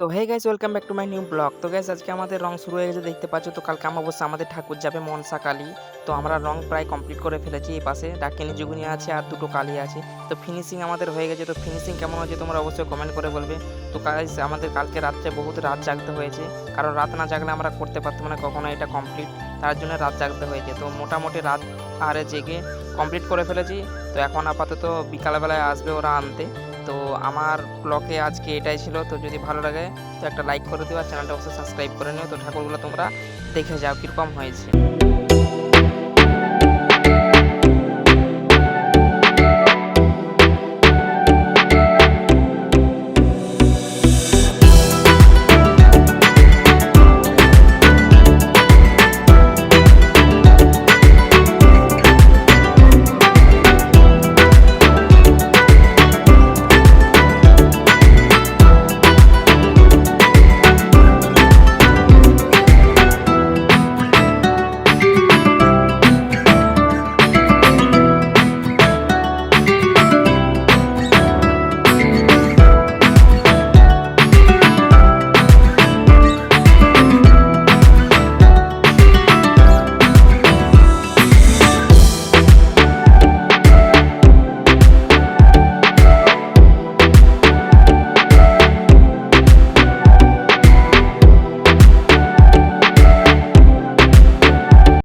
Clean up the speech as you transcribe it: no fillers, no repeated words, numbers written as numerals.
তো hey guys, welcome back to my new blog. তো guys, আজকে আমাদের রং শুরু হয়ে গেছে দেখতে পাচ্ছ। তো কালকে অমাবস্যা, আমাদের ঠাকুর যাবে মনসা কালী। তো আমরা রং প্রায় কমপ্লিট করে ফেলেছি। এই পাশে ডাকিনী যুগিনী আছে আর দুটো কালী আছে। তো ফিনিশিং আমাদের হয়ে গেছে। তো ফিনিশিং কেমন হয়েছে তোমরা অবশ্যই কমেন্ট করে বলবে। তো গাইস, আমাদের কালকে রাত্রে বহুত রাত জাগতে হয়েছে, কারণ রাত না জাগলে আমরা করতে পারতাম না কখনো এটা কমপ্লিট। তার জন্য রাত জাগতে হয়েছে। তো মোটামুটি রাত আরে জেগে কমপ্লিট করে ফেলেছি। তো এখন আপাতত বিকালবেলায় আসবে ওরা আনতে। তো আমার ব্লগে আজকে এটাই ছিল। তো যদি ভালো লাগে তো একটা লাইক করে দিও আর চ্যানেলটা অবশ্যই সাবস্ক্রাইব করে নিও। তো ঠাকুরগুলো তোমরা দেখে যাও কীরকম হয়েছে।